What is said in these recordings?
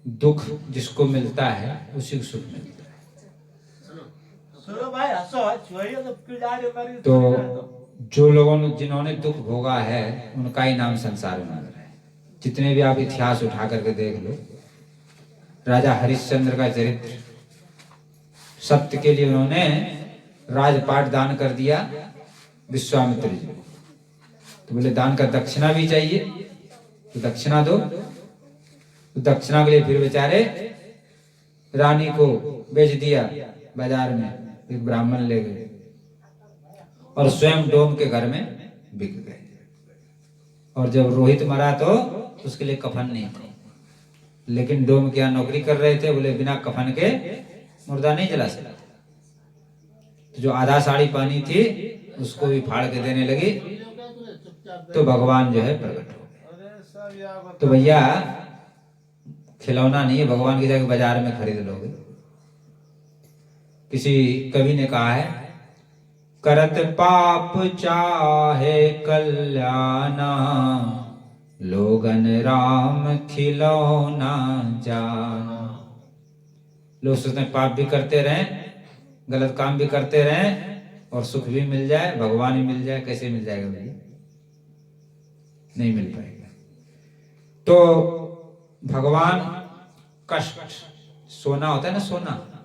दुख जिसको मिलता है उसी को सुख मिलता है। तो जो लोगों ने जिन्होंने दुख भोगा है उनका ही नाम संसार में है। जितने भी आप इतिहास उठा करके देख लो, राजा हरिश्चंद्र का चरित्र, सत्य के लिए उन्होंने राजपाट दान कर दिया विश्वामित्र जी को। तो बोले दान का दक्षिणा भी चाहिए, तो दक्षिणा दो। तो दक्षिणा के लिए फिर बेचारे रानी को बेच दिया बाजार में, एक ब्राह्मण ले गए और स्वयं डोम के घर में बिक गए। और जब रोहित मरा तो उसके लिए कफन नहीं था, लेकिन डोम क्या नौकरी कर रहे थे, बोले बिना कफन के मुर्दा नहीं जला सकते। तो जो आधा साड़ी पहनी थी उसको भी फाड़ के देने लगी, तो भगवान जो है प्रकट हो गए। तो भैया खिलौना नहीं है, भगवान की जाके बाजार में खरीद लोगे। किसी कवि ने कहा है, करत पाप चाहे कल्याणा, लोगन राम खिलौना जाना। लोग सोचते हैं पाप भी करते रहें, गलत काम भी करते रहें और सुख भी मिल जाए, भगवान ही मिल जाए। कैसे मिल जाएगा भैया? नहीं मिल पाएगा। तो भगवान कष्ट, सोना होता है ना,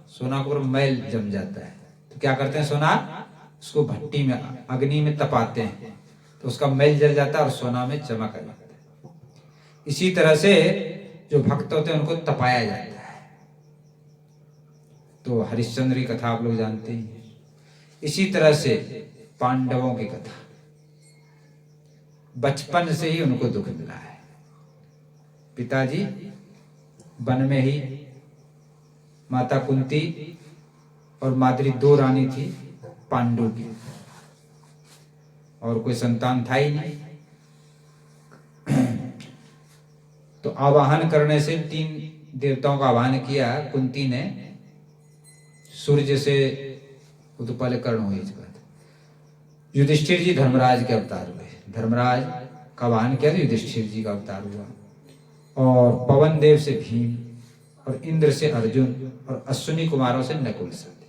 सोना के ऊपर मैल जम जाता है, तो क्या करते हैं, सोना उसको भट्टी में अग्नि में तपाते हैं, तो उसका मैल जल जाता है और सोना में चमक आ जाता है। इसी तरह से जो भक्त होते हैं उनको तपाया जाता है। तो हरिश्चंद्र की कथा आप लोग जानते हैं। इसी तरह से पांडवों की कथा, बचपन से ही उनको दुख मिला है। पिताजी वन में ही, माता कुंती और माद्री दो रानी थी पांडु की, और कोई संतान था ही नहीं। तो आवाहन करने से 3 देवताओं का आवाहन किया कुंती ने। सूर्य से, वो तो पहले कर्ण हुई इस बात। युधिष्ठिर जी धर्मराज के अवतार हुए, धर्मराज का आवाहन किया तो युधिष्ठिर जी का अवतार हुआ। और पवन देव से भीम, और इंद्र से अर्जुन, और अश्विनी कुमारों से नकुल सत्य।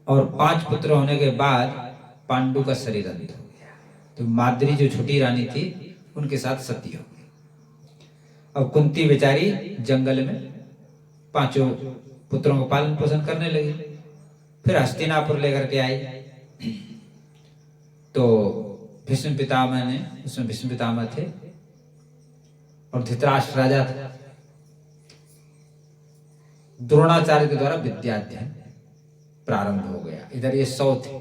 और 5 पुत्र होने के बाद पांडु का शरीर अंत हो गया। तो माद्री जो छोटी रानी थी उनके साथ सती हो गई। अब कुंती बेचारी जंगल में 5 पुत्रों को पालन पोषण करने लगी। फिर हस्तिनापुर लेकर के आई। तो भीष्म पितामह ने, उसमें भीष्म पितामह थे और धृतराष्ट्र राजा था। द्रोणाचार्य के द्वारा विद्याध्ययन प्रारंभ हो गया। इधर ये 100 थे,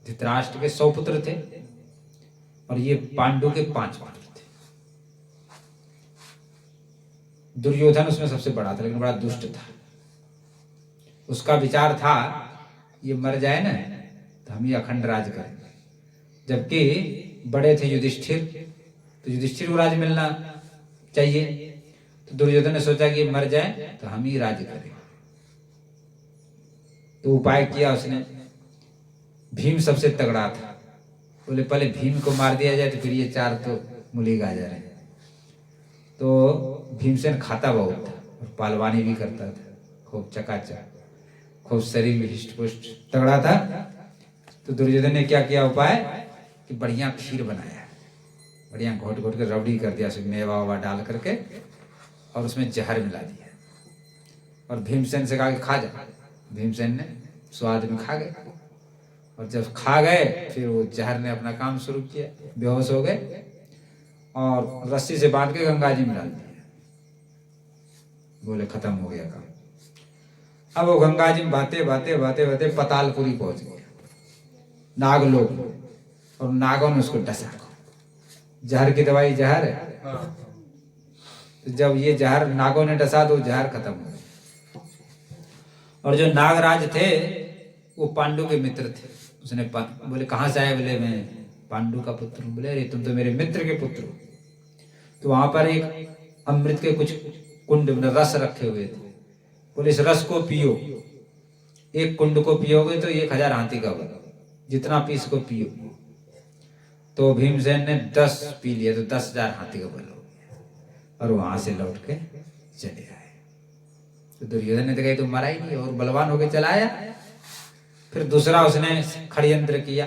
धृतराष्ट्र के 100 पुत्र थे और ये पांडु के 5 पुत्र थे। दुर्योधन उसमें सबसे बड़ा था, लेकिन बड़ा दुष्ट था। उसका विचार था ये मर जाए ना तो हम ये अखंड राज करेंगे। जबकि बड़े थे युधिष्ठिर, तो युधिष्ठिर को राज मिलना चाहिए। तो दुर्योधन ने सोचा कि ये मर जाए तो हम ही राज करें। तो उपाय किया उसने। भीम सबसे तगड़ा था, बोले पहले भीम को मार दिया जाए तो फिर ये 4 तो मुलीग आ जा रहे। तो भीमसेन खाता बहुत था और पहलवानी भी करता था, खूब चकाचक, खूब शरीर भी हिष्ट पुष्ट तगड़ा था। तो दुर्योधन ने क्या किया उपाय कि बढ़िया खीर बनाया, बढ़िया घोट घोट के रबड़ी कर दिया, उसमें मेवा ववा डाल करके, और उसमें जहर मिला दिया और भीमसेन से कहा कि खा जा। भीमसेन ने स्वाद में खा गए, और जब खा गए फिर वो जहर ने अपना काम शुरू किया, बेहोश हो गए और रस्सी से बांध के गंगा जी में डाल दिया। बोले खत्म हो गया काम। अब वो गंगा जी में बाते बाते बाते बाते पतालपुरी पहुंच गए, नागलोक, और नागों ने उसको डसा। जहर की दवाई जहर है, तो जब ये जहर नागों ने डसा तो जहर खत्म हो गया। और जो नागराज थे वो पांडु के मित्र थे। उसने बोले कहाँ से आए? बोले मैं पांडु का पुत्र हूँ। बोले अरे तुम तो मेरे मित्र के पुत्र हो। तो वहां पर एक अमृत के कुछ कुंड में रस रखे हुए थे। बोले इस रस को पियो, 1 कुंड को पियोगे तो 1000 हाथी का बल, जितना पी इसको पियो। तो भीमसेन ने 10 पी लिया तो 10,000 हाथी का बल हो गया। और वहां से लौट के चले आए। तो दुर्योधन ने तो कही, तो मरा ही नहीं और बलवान होके चला आया। फिर दूसरा उसने षड्यंत्र किया,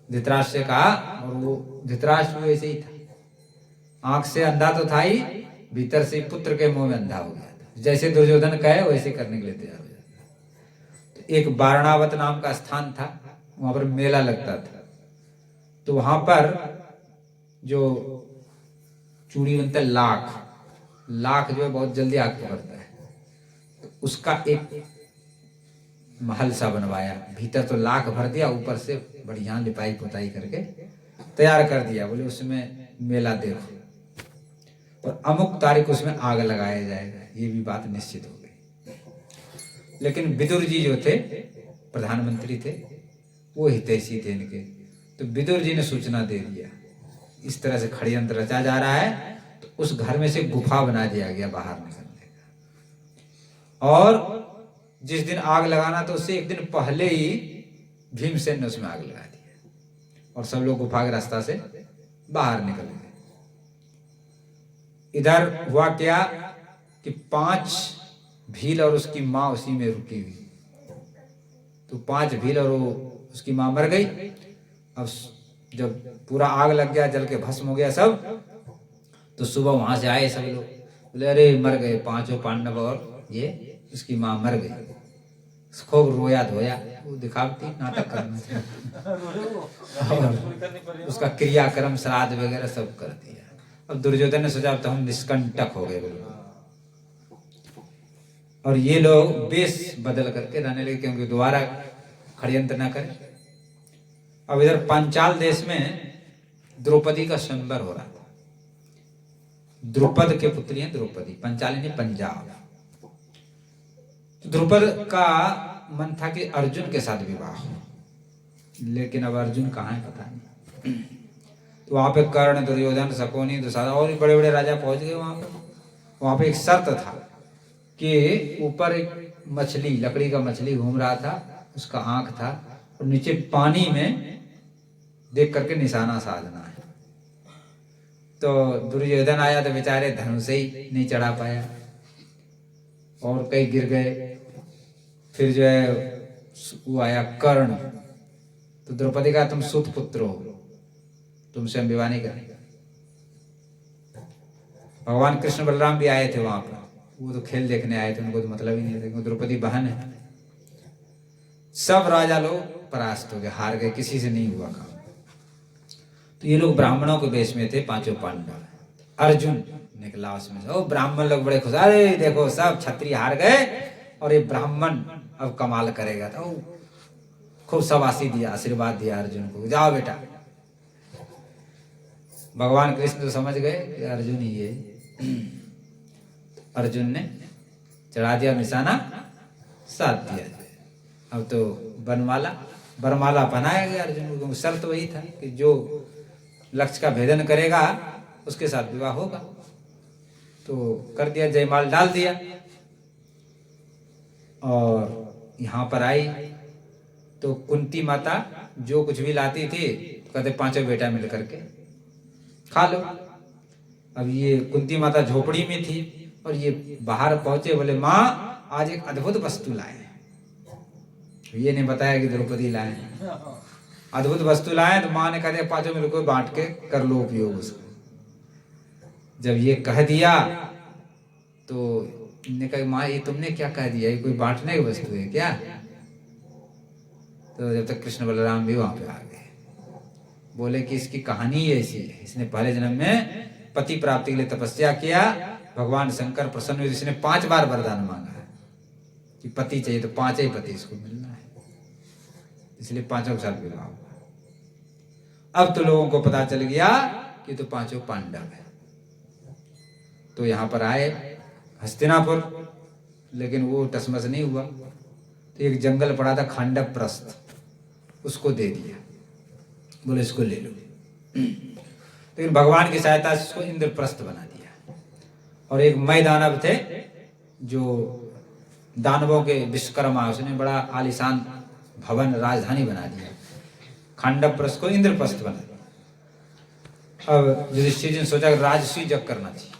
धृतराष्ट्र से कहा, और वो धृतराष्ट्र भी वैसे ही था, आंख से अंधा तो था ही, भीतर से पुत्र के मुंह में अंधा हो गया था। जैसे दुर्योधन कहे वैसे करने के लिए तैयार हो जाता। तो एक वारणावत नाम का स्थान था, वहां पर मेला लगता था। तो वहां पर जो चूड़ी बनता है, लाख जो है बहुत जल्दी आग पकड़ता है, तो उसका एक महल सा बनवाया, भीतर तो लाख भर दिया, ऊपर से बढ़िया लिपाई पुताई करके तैयार कर दिया। बोले उसमें मेला देखो और अमुक तारीख उसमें आग लगाया जाएगा, ये भी बात निश्चित हो गई। लेकिन विदुर जी जो थे, प्रधानमंत्री थे, वो हितैषी थे इनके, तो विदुर जी ने सूचना दे दिया, इस तरह से षड्यंत्र रचा जा रहा है। तो उस घर में से गुफा बना दिया गया बाहर निकलने का, और जिस दिन आग लगाना तो उससे एक दिन पहले ही भीमसेन ने उसमें आग लगा दिया और सब लोग गुफा के रास्ता से बाहर निकल गए। इधर हुआ क्या कि 5 भील और उसकी मां उसी में रुकी हुई, तो 5 भील और उसकी मां मर गई। अब जब पूरा आग लग गया, जल के भस्म हो गया सब, तो सुबह वहां से आए सब लोग, बोले अरे मर गए 5 पांडव और ये उसकी मां मर गई। खूब रोया धोया, वो दिखावती नाटक करना और उसका क्रियाक्रम श्राद्ध वगैरह सब कर दिया। अब दुर्योधन ने सोचा तो हम निष्कंटक हो गए, और ये लोग वेश बदल करके रहने लगे क्योंकि दोबारा षड्यंत्र न करें। अब इधर पांचाल देश में द्रौपदी का स्वयंवर हो रहा था। द्रुपद के पुत्री हैं द्रौपदी, पंचालिनी पंजाब। द्रुपद का मन था कि अर्जुन के साथ विवाह हो, लेकिन अब अर्जुन कहाँ है पता नहीं। तो वहां पे कर्ण, दुर्योधन, शकुनी, दुशासन और भी बड़े बड़े राजा पहुंच गए वहां पे। वहां पे एक शर्त था कि ऊपर एक मछली, लकड़ी का मछली घूम रहा था, उसका आंख था, और नीचे पानी में देख करके निशाना साधना है। तो दुर्योधन आया तो बेचारे धनुष ही नहीं चढ़ा पाया और कई गिर गए। फिर जो है वो आया कर्ण, तो द्रौपदी का तुम सुत पुत्र हो, तुमसे हम विवाह नहीं करेंगे। भगवान कृष्ण बलराम भी आए थे वहां पर, वो तो खेल देखने आए थे, उनको तो मतलब ही नहीं था, द्रौपदी बहन है। सब राजा लोग परास्त हो गए, हार गए, किसी से नहीं हुआ काम। तो ये लोग ब्राह्मणों के वेश में थे, 5 पांडव। अर्जुन निकला उसमें से, ओ ब्राह्मण लोग बड़े खुश, अरे देखो सब क्षत्रिय हार गए और ये ब्राह्मण अब कमाल करेगा। तो खूब शाबाशी दिया, आशीर्वाद दिया अर्जुन को, जाओ बेटा। भगवान कृष्ण तो समझ गए कि अर्जुन ही है। अर्जुन ने चढ़ा दिया निशाना, साध दिया। अब तो बरमाला पहनाया गया अर्जुन को। शर्त वही था कि जो लक्ष्य का भेदन करेगा उसके साथ विवाह होगा। तो कर दिया, जयमाल डाल दिया। और यहाँ पर आई तो कुंती माता जो कुछ भी लाती थी, कहते 5 बेटा मिल करके खा लो। अब ये कुंती माता झोपड़ी में थी और ये बाहर पहुंचे, बोले माँ आज एक अद्भुत वस्तु लाए। ये नहीं बताया कि द्रौपदी लाए, अद्भुत वस्तु लाए। तो माँ ने कहा 5 मिल को बांट के कर लो उपयोग उसको। जब ये कह दिया तो इन्होंने कहा माँ ये तुमने क्या कह दिया, ये कोई बांटने की वस्तु है क्या? तो जब तक कृष्ण बलराम भी वहां पे आ गए, बोले कि इसकी कहानी ऐसी है, इसने पहले जन्म में पति प्राप्ति के लिए तपस्या किया, भगवान शंकर प्रसन्न हुए, इसने 5 बार वरदान मांगा है कि पति चाहिए, तो 5 ही पति इसको मिलना है, इसलिए 5 के साथ विवाह हुआ। अब तो लोगों को पता चल गया कि तो 5 पांडव है। तो यहाँ पर आए हस्तिनापुर, लेकिन वो टसमस नहीं हुआ। तो एक जंगल पड़ा था खांडवप्रस्थ, उसको दे दिया, बोले इसको ले लो। लेकिन भगवान की सहायता से इसको इंद्रप्रस्थ बना दिया। और एक मय दानव थे जो दानवों के विश्वकर्मा, उसने बड़ा आलीशान भवन राजधानी बना दिया, खांडवप्रस्थ को इंद्रप्रस्थ बना दिया। अब युधिष्ठिर जी ने सोचा कि राजसी यज्ञ करना चाहिए,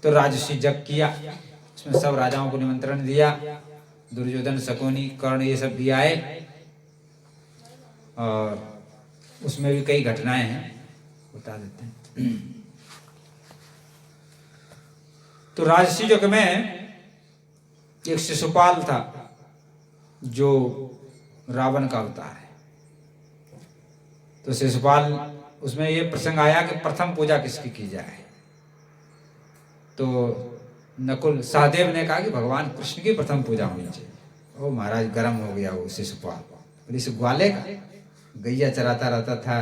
तो राजसी यज्ञ किया। इसमें सब राजाओं को निमंत्रण दिया, दुर्योधन, शकुनी, कर्ण ये सब भी आए, और उसमें भी कई घटनाएं हैं, बता देते हैं। तो राजसी यज्ञ में एक शिशुपाल था जो रावण का अवतार है। तो शिशुपाल, उसमें ये प्रसंग आया कि प्रथम पूजा किसकी की जाए। तो नकुल, सहदेव ने कहा कि भगवान कृष्ण की प्रथम पूजा होनी चाहिए। ओ महाराज, गर्म हो गया वो शिशुपाल। इस ग्वाले का गैया चराता रहता था,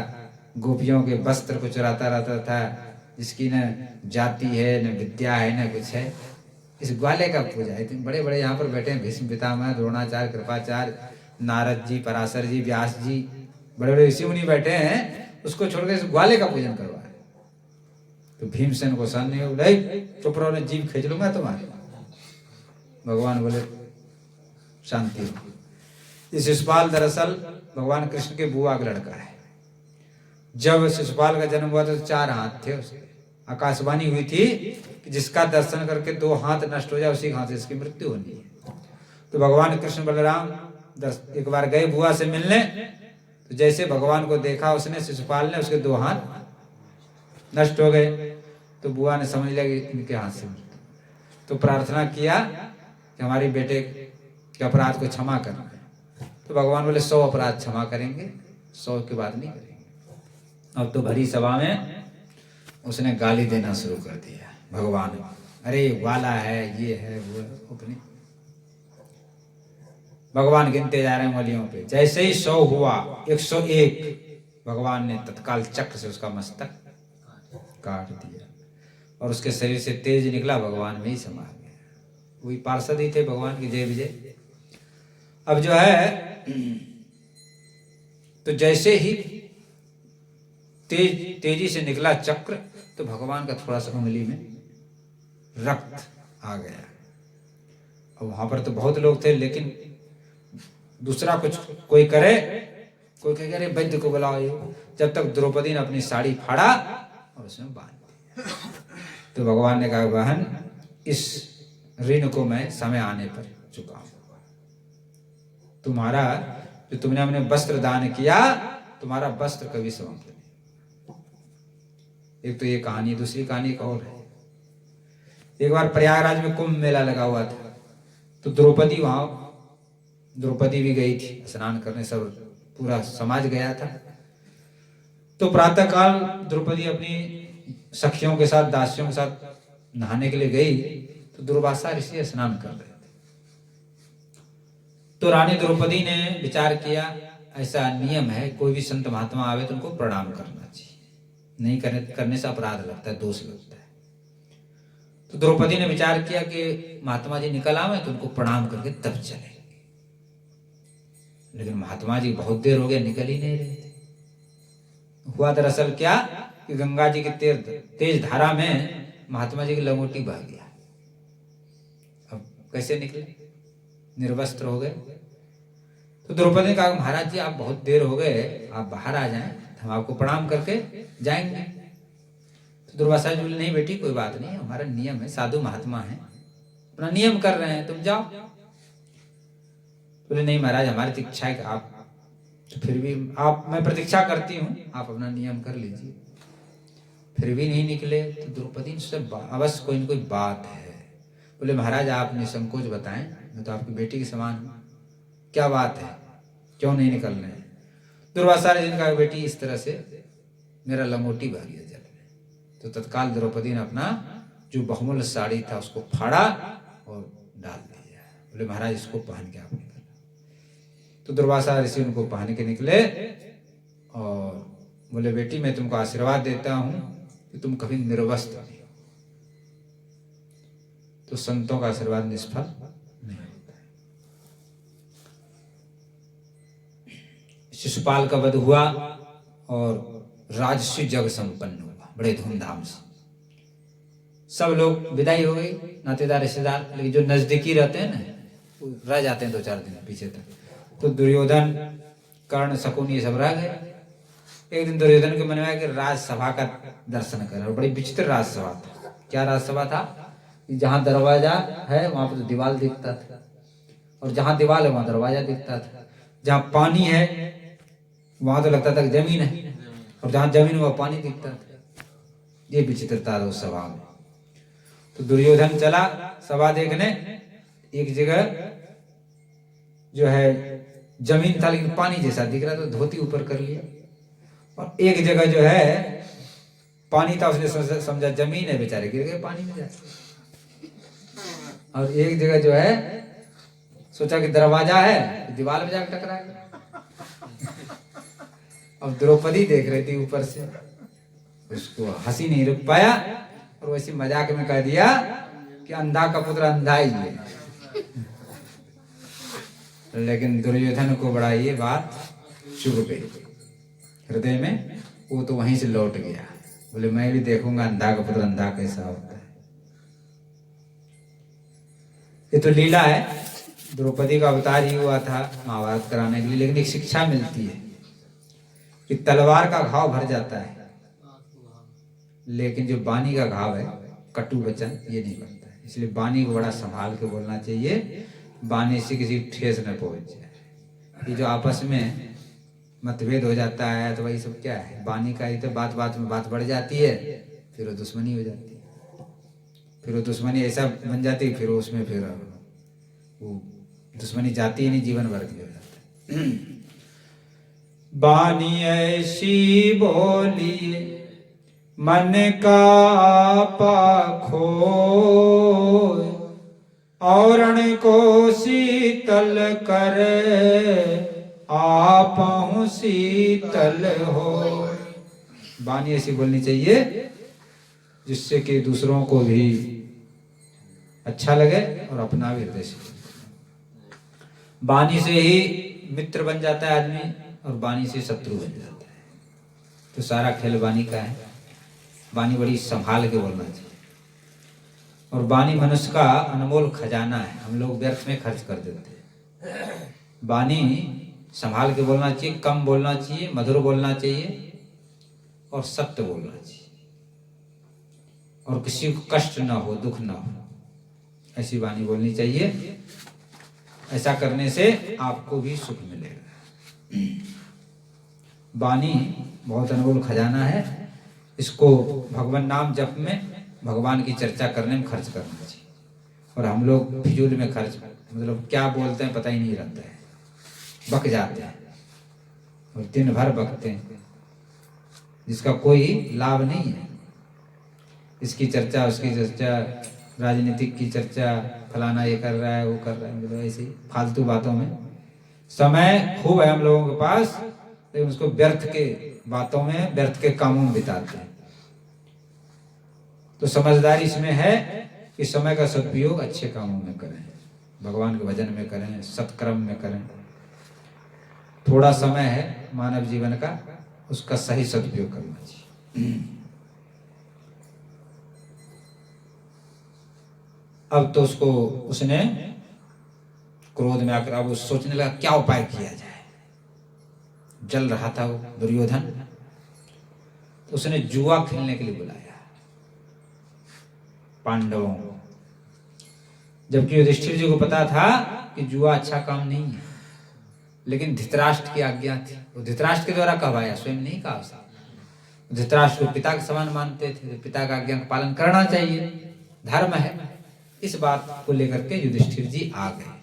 गोपियों के वस्त्र को चुराता रहता था, जिसकी न जाति है, न विद्या है, न कुछ है, इस ग्वाले का पूजा है। बड़े बड़े यहाँ पर बैठे हैं, भीष्म पितामह, द्रोणाचार्य, कृपाचार्य, नारद जी, पराशर जी, व्यास जी, बड़े बड़े ऋषि मुनि बैठे हैं, उसको छोड़कर इस ग्वाले का पूजन करवा है। तो भीमसेन को सहन नहीं हो, चुप रहो, ने जीभ खींच लूंगा तुम्हारे। भगवान बोले शांति हो। ये शिशुपाल दरअसल भगवान कृष्ण के बुआ का लड़का है। जब शिशुपाल का जन्म हुआ तो 4 हाथ थे उसके। आकाशवाणी हुई थी कि जिसका दर्शन करके 2 हाथ नष्ट हो जाए उसी हाथ से इसकी मृत्यु होनी है। तो भगवान कृष्ण बलराम एक बार गए बुआ से मिलने, तो जैसे भगवान को देखा उसने, शिशुपाल ने, उसके 2 हाथ नष्ट हो गए। तो बुआ ने समझ लिया कि इनके हाथ से मृत्यु। तो प्रार्थना किया कि हमारे बेटे के अपराध को क्षमा करना। तो भगवान बोले 100 अपराध क्षमा करेंगे, 100 के बाद नहीं करेंगे। अब तो भरी सभा में उसने गाली देना शुरू कर दिया भगवान, अरे वाला है, ये है, वो है, अपनी। भगवान गिनते जा रहे हैं उंगलियों पे। जैसे ही 100 हुआ, 101, भगवान ने तत्काल चक्र से उसका मस्तक काट दिया और उसके शरीर से तेज निकला, भगवान में ही समा गया। वही पार्षद ही थे भगवान की, जय विजय। अब जो है, तो जैसे ही तेजी से निकला चक्र, तो भगवान का थोड़ा सा उंगली में रक्त आ गया। और वहां पर तो बहुत लोग थे, लेकिन दूसरा कुछ कोई करे, कोई कहे अरे वैद्य को बुलाओ। जब तक द्रौपदी ने अपनी साड़ी फाड़ा और उसमें बांध दिया। तो भगवान ने कहा, बहन, इस ऋण को मैं समय आने पर चुकाऊंगा। तुम्हारा जो तुमने अपने वस्त्र दान किया, तुम्हारा वस्त्र कभी समाप्त नहीं। एक तो ये कहानी, दूसरी कहानी एक और है। एक बार प्रयागराज में कुंभ मेला लगा हुआ था, तो द्रौपदी भी गई थी स्नान करने, सब पूरा समाज गया था। तो प्रातःकाल द्रौपदी अपनी सखियों के साथ, दासियों के साथ नहाने के लिए गई, तो दुर्वासा ऋषि स्नान कर रहे थे। तो रानी द्रौपदी ने विचार किया, ऐसा नियम है, कोई भी संत महात्मा आवे तो उनको प्रणाम करना चाहिए, नहीं करने से अपराध लगता है, दोष लगता है। तो द्रौपदी ने विचार किया कि महात्मा जी निकल आवे तो उनको प्रणाम करके तब चलेंगे। लेकिन महात्मा जी बहुत देर हो गया, निकल ही नहीं रहे थे। हुआ दरअसल क्या कि गंगा जी की तेज धारा में महात्मा जी की लंगोटी बह गया। अब कैसे निकले, निर्वस्त्र हो गए। तो द्रौपदी ने कहा, महाराज जी आप बहुत देर हो गए, आप बाहर आ जाएं, हम आपको प्रणाम करके जाएंगे। तो दुर्वासा जी बोले, नहीं बेटी, कोई बात नहीं, हमारा नियम है, साधु महात्मा है, अपना नियम कर रहे हैं, तुम जाओ। बोले, नहीं महाराज, हमारी तो इच्छा है कि आप, तो फिर भी मैं प्रतीक्षा करती हूँ, आप अपना नियम कर लीजिए। फिर भी नहीं निकले। तो द्रौपदी से अवश्य कोई न कोई बात है। बोले, महाराज आप निसंकोच बताएं, मैं तो आपकी बेटी के समान हूँ, क्या बात है, क्यों नहीं निकल रहे हैं? दुर्वासा ने कहा, बेटी इस तरह से मेरा लंगोटी बह गया जल में। तो तत्काल द्रौपदी ने अपना जो बहुमूल्य साड़ी था उसको फाड़ा और डाल दिया। बोले, महाराज इसको पहन के आप निकल। तो दुर्वासा ऋषि उनको पहन के निकले और बोले, बेटी मैं तुमको आशीर्वाद देता हूं कि तुम कभी निर्वस्त्र नहीं हो। तो संतों का आशीर्वाद निष्फल नहीं होता है। शिशुपाल का वध हुआ और राजसी यज्ञ संपन्न हुआ बड़े धूमधाम से। सब लोग विदाई हो गई, नातेदार रिश्तेदार, लेकिन जो नजदीकी रहते हैं ना, वो रह जाते हैं 2-4 दिन पीछे तक। तो दुर्योधन, कर्ण, शकुनी ये सब रह गए। एक दिन दुर्योधन के मन में आया कि राजसभा का दर्शन कर, और बड़ी विचित्र राजसभा था। क्या राजसभा था कि जहां दरवाजा है वहां पर तो दीवार दिखता था, और जहां दीवार है वहां दरवाजा दिखता था। जहां पानी है वहां तो लगता था कि जमीन है, और जहां जमीन है वहां पानी दिखता था। ये विचित्रता था उस सभा में। तो दुर्योधन चला सभा देखने। एक जगह जो है जमीन था लेकिन पानी जैसा दिख रहा था, तो धोती ऊपर कर लिया। और एक जगह जो है पानी था, उसने समझा जमीन है, बेचारे गिर गए पानी में जाके। और एक जगह जो है सोचा कि दरवाजा है, दीवार में जाकर टकरा गया। अब द्रौपदी देख रही थी ऊपर से, उसको हंसी नहीं रुक पाया, और वैसे मजाक में कह दिया कि अंधा का पुत्र अंधा ही है। लेकिन दुर्योधन को बड़ा ये बात चुभ गई हृदय में। वो तो वहीं से लौट गया, बोले मैं भी देखूंगा अंधा का पुत्र अंधा कैसा होता है। ये तो लीला है, द्रौपदी का अवतार ही हुआ था महाभारत कराने के लिए। लेकिन एक शिक्षा मिलती है कि तलवार का घाव भर जाता है, लेकिन जो बानी का घाव है, कटु वचन, ये नहीं बनता है। इसलिए बानी को बड़ा संभाल के बोलना चाहिए, बानी से किसी ठेस न पहुंच जाए। ये जो आपस में मतभेद हो जाता है तो वही सब क्या है, बानी का ही तो बात बात में बात बढ़ जाती है, फिर वो दुश्मनी हो जाती है। फिर वो दुश्मनी ऐसा बन जाती है, फिर उसमें फिर वो दुश्मनी जाती ही नहीं, जीवन भर की हो जाता है। बानी ऐसी बोली मन का पाखो, औरण को शीतल करे, आपहु शीतल हो। बानी ऐसी बोलनी चाहिए जिससे कि दूसरों को भी अच्छा लगे और अपना भी हृदय से। बानी से ही मित्र बन जाता है आदमी, और बानी से शत्रु बन जाता है। तो सारा खेल बानी का है। बानी बड़ी संभाल के बोलना चाहिए। और बानी मनुष्य का अनमोल खजाना है, हम लोग व्यर्थ में खर्च कर देते हैं। बानी संभाल के बोलना चाहिए, कम बोलना चाहिए, मधुर बोलना चाहिए, और सत्य बोलना चाहिए, और किसी को कष्ट ना हो, दुख ना हो, ऐसी बानी बोलनी चाहिए। ऐसा करने से आपको भी सुख मिलेगा। बानी बहुत अनमोल खजाना है। इसको भगवान नाम जप में, भगवान की चर्चा करने में खर्च करना चाहिए। और हम लोग फिजूल में खर्च, मतलब क्या बोलते हैं पता ही नहीं रहता है, बक जाते हैं और दिन भर बकते हैं, जिसका कोई लाभ नहीं है। इसकी चर्चा, उसकी चर्चा, राजनीतिक की चर्चा, फलाना ये कर रहा है, वो कर रहा है, मतलब ऐसी फालतू बातों में समय खूब है हम लोगों के पास, लेकिन उसको व्यर्थ के बातों में, व्यर्थ के कामों में बिताते हैं। तो समझदारी इसमें है कि समय का सदुपयोग अच्छे कामों में करें, भगवान के भजन में करें, सत्कर्म में करें। थोड़ा समय है मानव जीवन का, उसका सही सदुपयोग करना चाहिए। अब तो उसने क्रोध में आकर अब वो सोचने लगा क्या उपाय किया जाए। जल रहा था वो दुर्योधन, तो उसने जुआ खेलने के लिए बुलाया पांडवों को। जबकि युधिष्ठिर जी को पता था कि जुआ अच्छा काम नहीं है, लेकिन धृतराष्ट्र की आज्ञा थी। वो धृतराष्ट्र के द्वारा कहवाया, स्वयं नहीं कहा उसने। धृतराष्ट्र को पिता के समान मानते थे, पिता का आज्ञा का पालन करना चाहिए, धर्म है। इस बात को लेकर के युधिष्ठिर जी आ गए,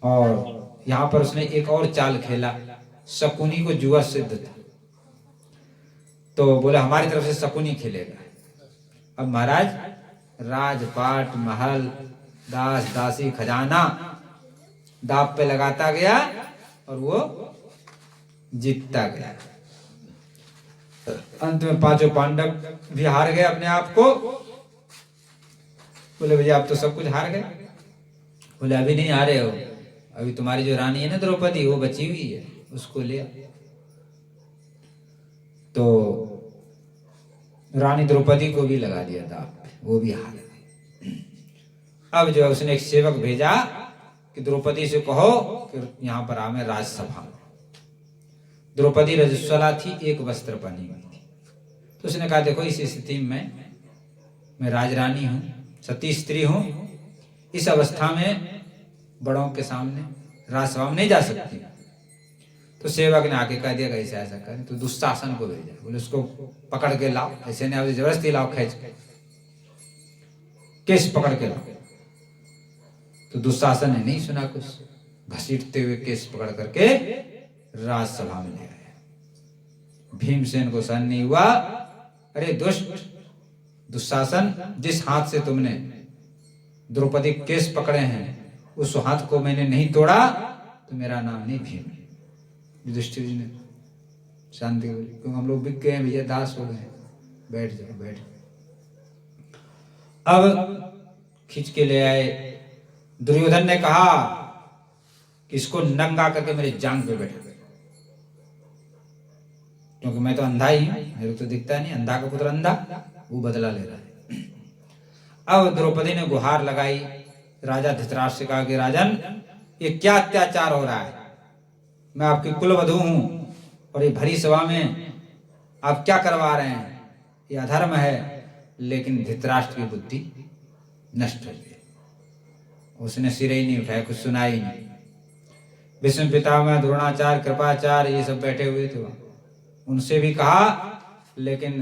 और यहाँ पर उसने एक और चाल खेला। शकुनी को जुआ सिद्ध था, तो बोले हमारी तरफ से शकुनी खेलेगा। अब महाराज राजपाट, महल, दास दासी, खजाना दांव पे लगाता गया और वो जीतता गया। अंत में पांचों पांडव भी हार गए अपने आप को। बोले भैया आप तो सब कुछ हार गए। बोले अभी नहीं हारे हो, अभी तुम्हारी जो रानी है ना द्रौपदी, वो बची हुई है, उसको ले। तो रानी द्रौपदी को भी लगा दिया दांव पे, वो भी हार गई। अब जो है उसने एक सेवक भेजा कि द्रौपदी से कहो कि यहाँ पर आवे राजसभा में। द्रौपदी रजस्वला थी, एक वस्त्र पहनी हुई थी। तो उसने कहा देखो इस स्थिति में मैं राजरानी हूं, सती स्त्री हूं, इस अवस्था में बड़ों के सामने राजसभा में नहीं जा सकती। तो सेवक ने आके कह दिया ऐसा ऐसा करें, तो दुशासन को भेजा, बोले उसको पकड़ के लाओ, ऐसे नहीं जबरदस्ती लाओ, खींच के केस पकड़ के लाओ। तो दुशासन ने नहीं सुना कुछ, घसीटते हुए केस पकड़ करके राजसभा में ले आया। भीमसेन को सहन नहीं हुआ, अरे दुष्ट दुशासन, जिस हाथ से तुमने द्रौपदी केस पकड़े हैं उस हाथ को मैंने नहीं तोड़ा तो मेरा नाम नहीं भीम। युधिष्ठिर जी ने शांति बोली, क्योंकि हम लोग बिक गए हैं भैया, दास हो गए, बैठ जाओ बैठ जाओ। अब खींच के ले आए। दुर्योधन ने कहा कि इसको नंगा करके मेरे जांग पे बैठा, क्योंकि मैं तो अंधा ही हूं, मेरे को तो दिखता नहीं, अंधा का पुत्र अंधा, वो बदला ले रहा है। अब द्रौपदी ने गुहार लगाई, राजा धृतराष्ट्र से कहा कि राजन ये क्या अत्याचार हो रहा है, मैं आपकी कुलवधू हूं और ये भरी सभा में आप क्या करवा रहे हैं, ये अधर्म है। लेकिन धृतराष्ट्र की बुद्धि नष्ट हो गई, उसने सिर ही नहीं उठाया, कुछ सुना ही नहीं। भीष्म पितामह, द्रोणाचार्य, कृपाचार्य ये सब बैठे हुए थे, उनसे भी कहा, लेकिन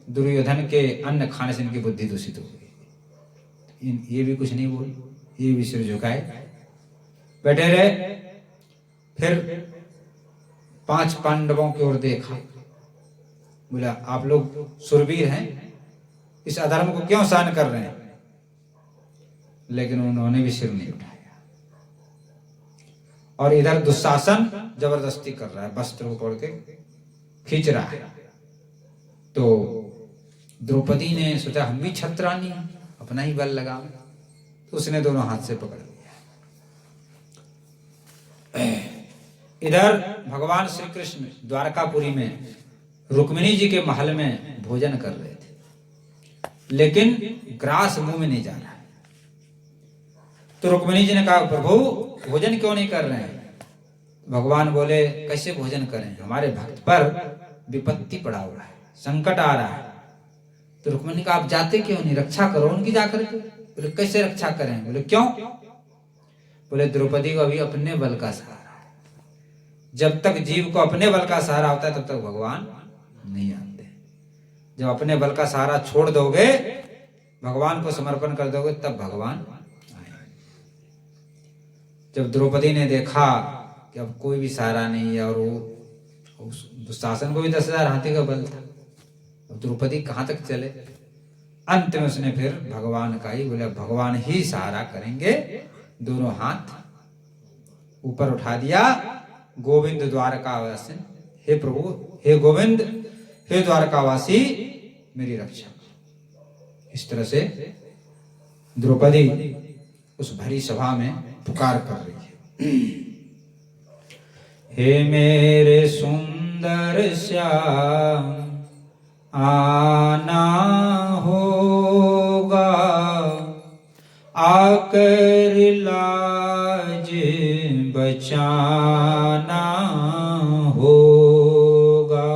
दुर्योधन के अन्न खाने से इनकी बुद्धि दूषित हो गई। ये भी कुछ नहीं बोले, ये भी सिर झुकाए बैठे रहे। फिर 5 पांडवों की ओर देखा, बोला आप लोग सुरवीर हैं, इस अधर्म को क्यों सहन कर रहे हैं? लेकिन उन्होंने भी सिर नहीं उठाया। और इधर दुशासन जबरदस्ती कर रहा है, वस्त्र को पकड़ के खींच रहा है। तो द्रौपदी ने सोचा हम भी छत्रानी, अपना ही बल लगा, तो उसने दोनों हाथ से पकड़ लिया। इधर भगवान श्री कृष्ण द्वारकापुरी में रुक्मिणी जी के महल में भोजन कर रहे थे, लेकिन ग्रास मुंह में नहीं जा रहा है। तो रुक्मिणी जी ने कहा प्रभु भोजन क्यों नहीं कर रहे हैं? भगवान बोले कैसे भोजन करें, हमारे भक्त पर विपत्ति पड़ा हुआ है, संकट आ रहा है। तो रुक्मिणी कहा आप जाते क्यों नहीं, रक्षा करो उनकी जाकर के। बोले कैसे रक्षा करें? बोले क्यों? बोले द्रौपदी को अभी अपने बल का सहारा है, जब तक जीव को अपने बल का सहारा होता है तब तक भगवान नहीं आते। जब अपने बल का सहारा छोड़ दोगे, भगवान को समर्पण कर दोगे, तब भगवान आए। जब द्रौपदी ने देखा कि अब कोई भी सहारा नहीं है, और वो दुशासन को भी 10,000 हाथी का बल था, अब द्रौपदी कहां तक चले। अंत में उसने फिर भगवान का ही बोला, भगवान ही सहारा करेंगे। दोनों हाथ ऊपर उठा दिया, गोविंद द्वारकावासी, हे प्रभु, हे गोविंद, हे द्वारकावासी मेरी रक्षा। इस तरह से द्रौपदी उस भरी सभा में पुकार कर रही है, हे मेरे सुंदर श्याम आना होगा, आकर लाज बचाना होगा।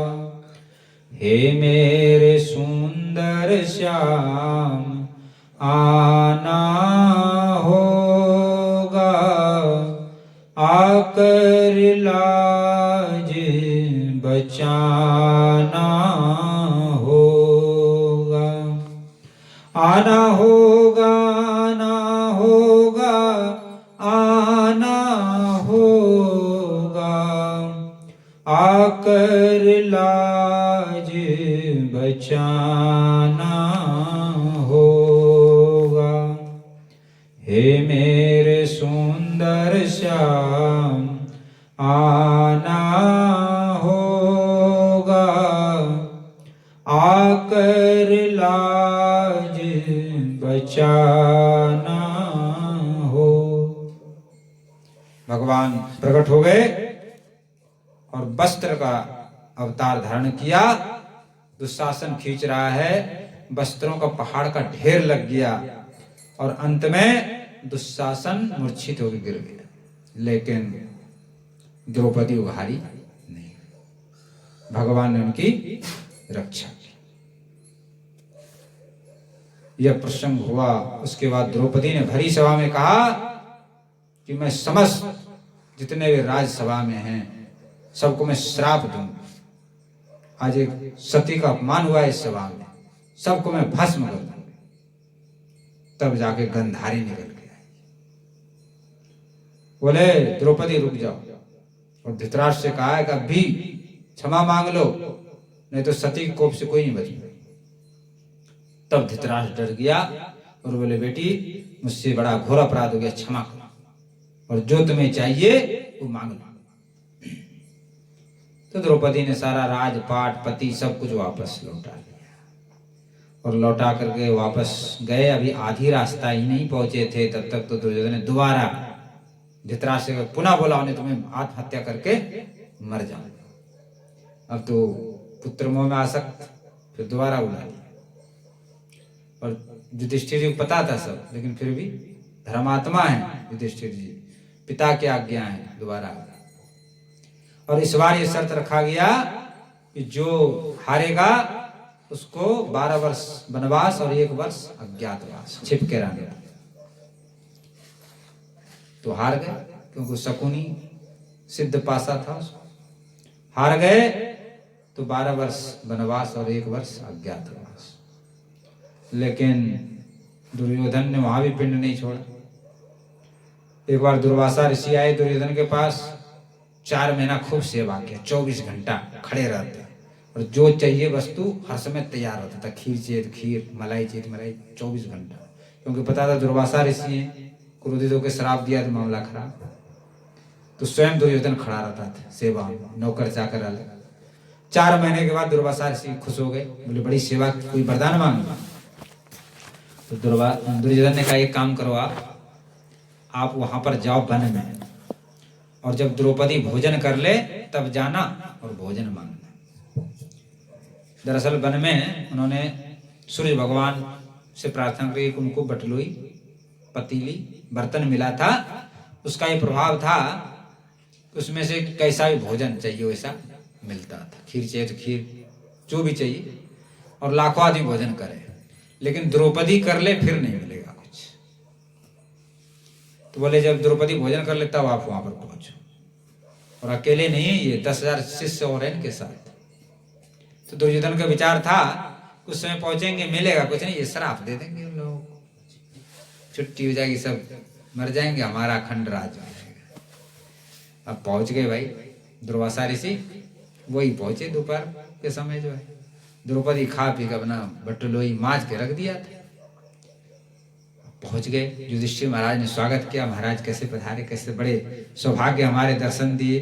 हे मेरे सुंदर श्याम आना होगा, आकर लाज बचाना होगा। आना होगा, आना होगा, आना होगा, आकर लाज बचाना होगा। हे मेरे सुंदर श्याम आना होगा, आकर लाज बचाना हो। भगवान प्रकट हो गए और वस्त्र का अवतार धारण किया। दुशासन खींच रहा है, वस्त्रों का पहाड़ का ढेर लग गया और अंत में दुशासन मूर्छित होकर गिर गया। लेकिन द्रौपदी उघारी नहीं। भगवान ने उनकी रक्षा की। यह प्रसंग हुआ। उसके बाद द्रौपदी ने भरी सभा में कहा कि मैं समस्त जितने भी राजसभा में हैं सबको मैं श्राप दूंगा। आज एक सती का अपमान हुआ इस सभा में, सबको मैं भस्म कर दूंगा। तब जाके गंधारी निकल के आई। बोले द्रौपदी रुक जाओ, और धृतराष्ट्र से कहा है कि अभी क्षमा मांग लो, नहीं तो सती के कोप से कोई नहीं बचेगा। तब धृतराष्ट्र डर गया और बोले बेटी मुझसे बड़ा घोर अपराध हो गया, क्षमा करो, और जो तुम्हें चाहिए वो मांग लो। तो द्रौपदी ने सारा राजपाट पति सब कुछ वापस लौटा लिया, और लौटा करके वापस गए। अभी आधी रास्ता ही नहीं पहुंचे थे तब तक तो दुर्योधन ने दोबारा धृतराष्ट्र से पुनः बोला, उन्हें तुम्हें आत्महत्या करके मर जाओ। अब तो पुत्र मोह में आसक्त, फिर दोबारा बुला लिया। और युधिष्ठिर जी को पता था सब, लेकिन फिर भी धर्मात्मा है युधिष्ठिर जी, पिता की आज्ञा है, दोबारा। और इस बार ये शर्त रखा गया कि जो हारेगा उसको 12 वर्ष वनवास और 1 वर्ष अज्ञातवास, छिप के रहने। तो हार गए, क्योंकि शकुनी सिद्ध पासा था उसको। हार गए तो 12 वर्ष वनवास और 1 वर्ष अज्ञातवास। लेकिन दुर्योधन ने वहां भी पिंड नहीं छोड़ा। एक बार दुर्वासा ऋषि आए दुर्योधन के पास, 4 महीना खूब सेवा किया, 24 घंटा खड़े रहते, और जो चाहिए वस्तु हर समय तैयार होता था। खीर चाहिए तो खीर, मलाई चाहिए तो मलाई, 24 घंटा। क्योंकि पता था दुर्वासा ऋषि हैं, क्रोधित होकर श्राप दिया तो मामला खराब। तो स्वयं दुर्योधन खड़ा रहता था सेवा में, नौकर चाकर अलग। 4 महीने के बाद दुर्वासा ऋषि खुश हो गए, बोले बड़ी सेवा, कोई वरदान मांगा। तो दुर्योधन ने कहा एक काम करो, आप वहां पर जाओ वन में, और जब द्रौपदी भोजन कर ले तब जाना और भोजन मांगना। दरअसल वन में उन्होंने सूर्य भगवान से प्रार्थना करी, उनको बटलोई पतीली बर्तन मिला था। उसका ये प्रभाव था, उसमें से कैसा भी भोजन चाहिए वैसा मिलता था। खीर चाहिए तो खीर, जो भी चाहिए, और लाखों आदमी भोजन करे, लेकिन द्रौपदी कर ले फिर नहीं मिलेगा कुछ। तो बोले जब द्रौपदी भोजन कर ले तब आप वहां पर पहुंचो, और अकेले नहीं, ये 10,000 शिष्य और इनके साथ। तो दुर्योधन का विचार था कुछ समय पहुंचेंगे, मिलेगा कुछ नहीं, ये श्राप दे देंगे उन लोगों को, छुट्टी हो जाएगी, सब मर जाएंगे, हमारा अखंड राज हो जाएगा। अब पहुंच गए भाई दुर्वासा ऋषि, वही पहुंचे दोपहर के समय जो है। द्रौपदी खा पी कर अपना बटलोई माज के रख दिया था। पहुंच गए, युधिष्ठिर महाराज ने स्वागत किया, महाराज कैसे पधारे, कैसे, बड़े सौभाग्य हमारे दर्शन दिए।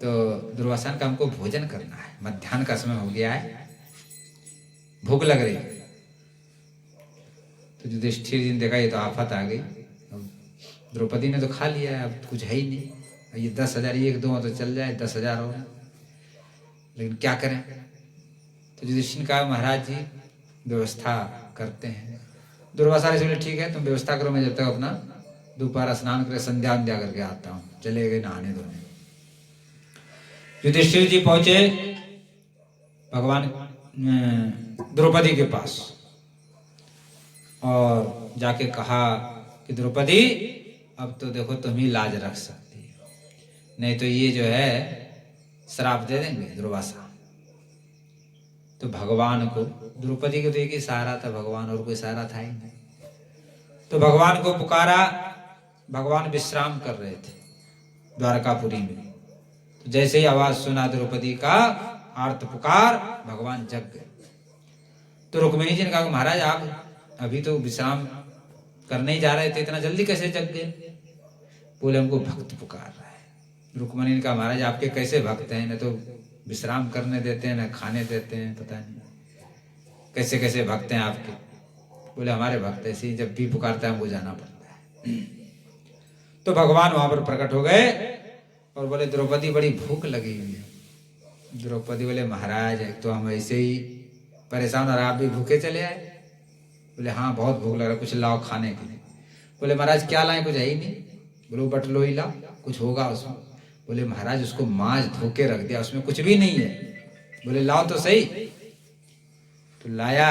तो दुर्वासा का हमको भोजन करना है, मध्याह्न का समय हो गया है, भूख लग रही है। तो युधिष्ठिर जी ने देखा ये तो आफत आ गई, द्रौपदी ने तो खा लिया है, अब कुछ है ही नहीं। ये 10,000 1 2 तो चल जाए, 10,000 हो, लेकिन क्या करें। तो युधिष्ठिर ने कहा महाराज जी व्यवस्था करते हैं। दुर्वासा ऋषि बोले ठीक है तुम व्यवस्था करो, मैं जब तक अपना दोपहर स्नान करके संध्या वंध्या करके आता हूँ। चले गए नहाने धोने। युधिष्ठिर जी पहुंचे भगवान द्रौपदी के पास, और जाके कहा कि द्रौपदी अब तो देखो तुम ही लाज रख सकती हो, नहीं तो ये जो है श्राप दे देंगे दुर्वासा। तो भगवान को, द्रौपदी को तो एक ही सहारा था भगवान, और कोई सहारा था ही नहीं। तो भगवान को पुकारा, भगवान विश्राम कर रहे थे द्वारकापुरी में। तो जैसे ही आवाज सुना द्रौपदी का आर्त पुकार, भगवान जग गए। तो रुक्मिणी जी ने कहा महाराज आप अभी तो विश्राम करने ही जा रहे थे, इतना जल्दी कैसे जग गए। बोले हमको भक्त पुकार रहा है। रुक्मिणी ने कहा महाराज आपके कैसे भक्त हैं, न तो विश्राम करने देते हैं न खाने देते हैं, पता नहीं कैसे कैसे भक्त हैं आपके। बोले हमारे भक्त ऐसे ही, जब भी पुकारता है हमको जाना पड़ता है। तो भगवान वहां पर प्रकट हो गए और बोले द्रौपदी बड़ी भूख लगी हुई है। द्रौपदी बोले महाराज तो हम ऐसे ही परेशान और आप भी भूखे चले आए। बोले हाँ बहुत भूख लग रहा, कुछ लाओ खाने के लिए। बोले महाराज क्या लाए, कुछ है ही नहीं। बोले बटलोई लाओ, कुछ होगा उसमें। बोले महाराज उसको मांस धो के रख दिया, उसमें कुछ भी नहीं है। बोले लाओ तो सही। तो लाया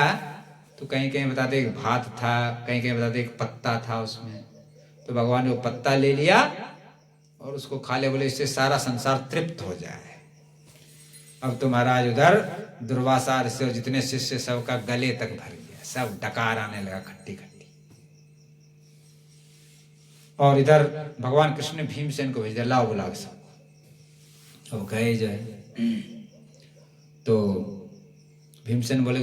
तो कहीं कहीं बताते एक भात था, कहीं कहीं बताते एक पत्ता था उसमें। तो भगवान ने वो पत्ता ले लिया और उसको खा लिया। बोले इससे सारा संसार तृप्त हो जाए। अब तो महाराज उधर दुर्वासा ऋषि और जितने शिष्य सबका गले तक भर गया, सब डकार आने लगा खट्टी खट्टी। और इधर भगवान कृष्ण ने भीमसेन को भेज दिया, लाओ बुलाओ सब। अब गए जो है तो भीमसेन बोले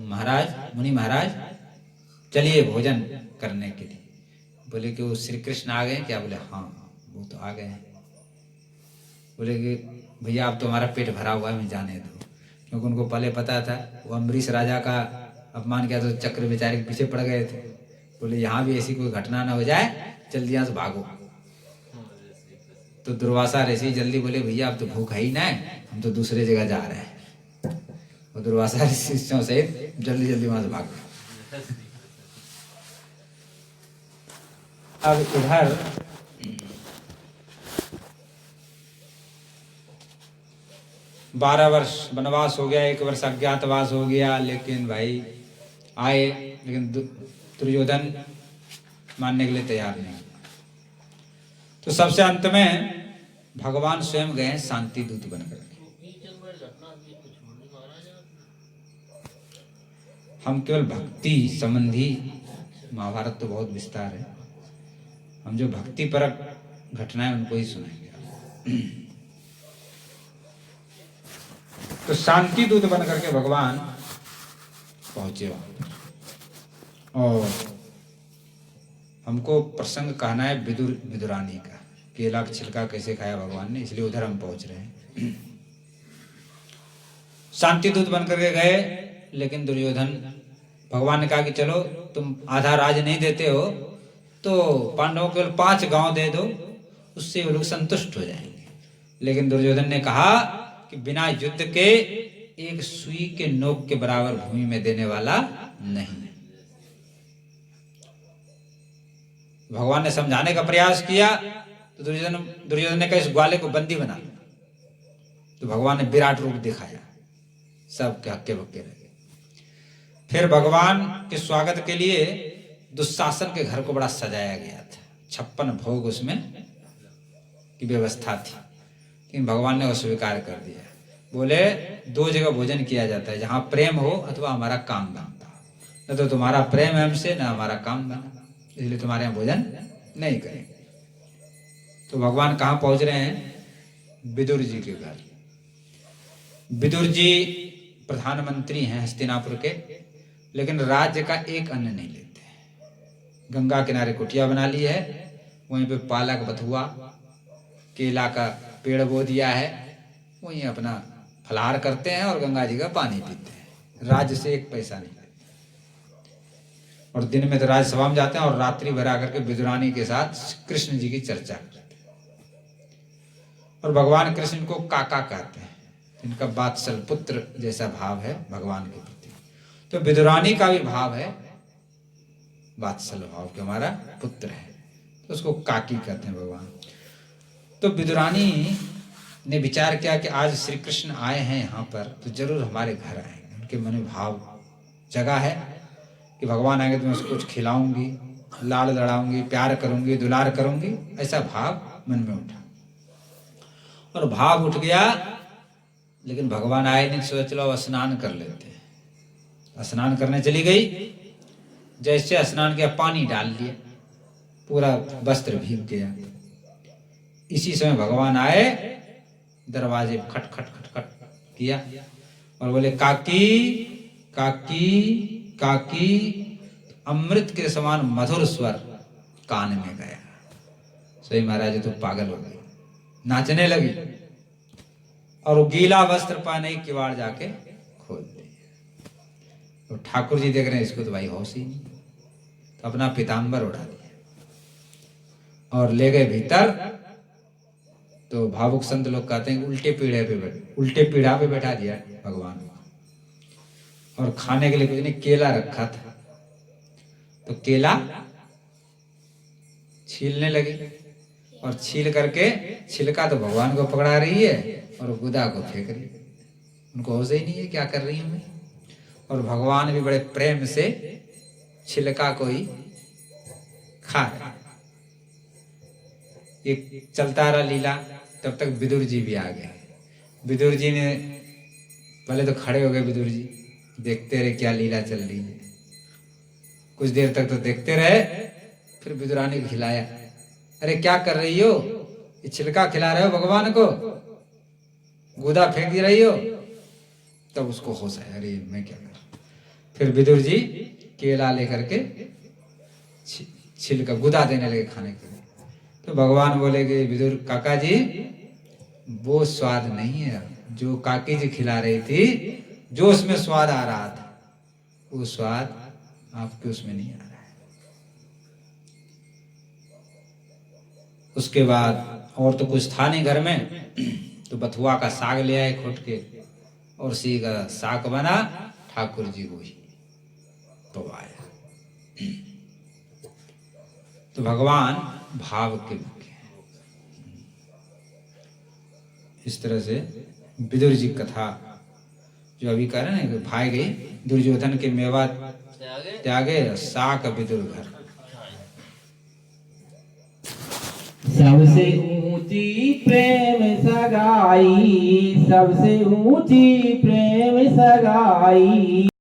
महाराज, मुनि महाराज चलिए भोजन करने के लिए। बोले कि वो श्री कृष्ण आ गए क्या? बोले हाँ वो तो आ गए हैं। बोले कि भैया अब तो हमारा पेट भरा हुआ है, हमें जाने दो। क्योंकि उनको पहले पता था वो अम्बरीश राजा का अपमान किया तो चक्र बेचारे के पीछे पड़ गए थे। बोले यहाँ भी ऐसी कोई घटना ना हो जाए, जल्दी यहाँ से भागो। तो दुर्वासा ऋषि जल्दी बोले भैया अब तो भूख है ही ना है, हम तो दूसरे जगह जा रहे हैं। और दुर्वासा ऋषि सहित जल्दी जल्दी वहां से भागो। अब इधर 12 वर्ष वनवास हो गया, 1 वर्ष अज्ञातवास हो गया। लेकिन भाई आए, लेकिन दुर्योधन मानने के लिए तैयार नहीं। तो सबसे अंत में भगवान स्वयं गए शांति दूत बनकर। हम केवल भक्ति संबंधी, महाभारत तो बहुत विस्तार है, हम जो भक्ति परक घटनाएं उनको ही सुनाएंगे। तो शांति दूत बनकर के भगवान पहुंचे वहां। और हमको प्रसंग कहना है विदुरानी का, केला का छिलका कैसे खाया भगवान ने, इसलिए उधर हम पहुंच रहे हैं। शांति दूत बनकर के गए, लेकिन दुर्योधन, भगवान ने कहा कि चलो तुम आधा राज नहीं देते हो तो पांडवों को केवल 5 गांव दे दो, उससे वो लोग संतुष्ट हो जाएंगे। लेकिन दुर्योधन ने कहा कि बिना युद्ध के एक सुई के नोक के बराबर भूमि में देने वाला नहीं। भगवान ने समझाने का प्रयास किया तो दुर्योधन ने कहा इस ग्वाले को बंदी बना। तो भगवान ने विराट रूप दिखाया, सब के हक्के बक्के रहे। फिर भगवान के स्वागत के लिए दुशासन के घर को बड़ा सजाया गया था, 56 भोग उसमें की व्यवस्था थी। लेकिन भगवान ने वो स्वीकार कर दिया। बोले 2 जगह भोजन किया जाता है, जहां प्रेम हो अथवा हमारा काम बनता हो। न तो तुम्हारा प्रेम है हमसे, न हमारा काम बना, इसलिए तुम्हारे यहाँ भोजन नहीं करेंगे। तो भगवान कहाँ पहुंच रहे हैं? विदुर जी के घर। विदुर जी प्रधानमंत्री हैं हस्तिनापुर के, लेकिन राज्य का एक अन्न नहीं लेते। गंगा किनारे कुटिया बना ली है, वहीं पे पालक बथुआ केला का पेड़ बो दिया है, वहीं अपना फलाहार करते हैं और गंगा जी का पानी पीते हैं। राज्य से 1 पैसा नहीं लेते। और दिन में तो राज्यसभा में जाते हैं और रात्रि भर आकर के विदुरानी के साथ कृष्ण जी की चर्चा करते हैं। और भगवान कृष्ण को काका कहते हैं, इनका वात्सल पुत्र जैसा भाव है भगवान के प्रति। तो विदुरानी का भी भाव है वात्सल भाव के, हमारा पुत्र है, तो उसको काकी कहते हैं भगवान। तो विदुरानी ने विचार किया कि आज श्री कृष्ण आए हैं यहाँ पर, तो जरूर हमारे घर आएंगे। उनके मन में भाव जगह है कि भगवान आएंगे तो मैं उसको कुछ खिलाऊंगी, लाड़ लड़ाऊंगी, प्यार करूंगी, दुलार करूंगी, ऐसा भाव मन में उठा। और भाव उठ गया, लेकिन भगवान आए नहीं। सोच लो स्नान कर लेते हैं। स्नान करने चली गई, जैसे स्नान किया पानी डाल दिया, पूरा वस्त्र भीग गया। इसी समय भगवान आए, दरवाजे खट खट खट खट किया और बोले काकी काकी काकी। अमृत के समान मधुर स्वर कान में गया। सही महाराज तो पागल हो गई, नाचने लगी और वो गीला वस्त्र पहने किवाड़ जाके खोल दिया। तो ठाकुर जी देख रहे हैं इसको तो भाई होश ही नहीं, तो अपना पीताम्बर उड़ा दिया और ले गए भीतर। तो भावुक संत लोग कहते हैं उल्टे पीढ़ा पे बैठा दिया भगवान को। और खाने के लिए कुछ नहीं, केला रखा था, तो केला छीलने लगे। और छील करके छिलका तो भगवान को पकड़ा रही है और गुदा को फेंक रही है। उनको होश ही नहीं है क्या कर रही हूं मैं। और भगवान भी बड़े प्रेम से छिलका को ही खा रहे। ये चलता रहा लीला, तब तक विदुर जी भी आ गए। विदुर जी ने पहले तो खड़े हो गए, विदुर जी देखते रहे क्या लीला चल रही है। कुछ देर तक तो देखते रहे, फिर विदुरानी को खिलाया। अरे क्या कर रही हो, ये छिलका खिला रहे हो भगवान को, गुदा फेंक रही हो। तब उसको होश आया, अरे मैं क्या कर। फिर विदुर जी केला लेकर के छिलका गुदा देने लगे खाने के लिए। तो भगवान बोले कि विदुर काका जी वो स्वाद नहीं है जो काकी जी खिला रही थी, जो उसमें स्वाद आ रहा था वो स्वाद आपके उसमें नहीं आ रहा है। उसके बाद और तो कुछ था नहीं घर में, तो बथुआ का साग ले आए खोट के, और उसी का साग बना, ठाकुर जी को ही पवाया। तो भगवान भाव के मुख्य हैं। इस तरह से विदुर जी कथा जो अभी कह रहे हैं, भाग गई दुर्योधन के मेवा त्यागे, साक विदुर घर। सबसे ऊंची प्रेम सगाई, सबसे ऊंची प्रेम सगाई।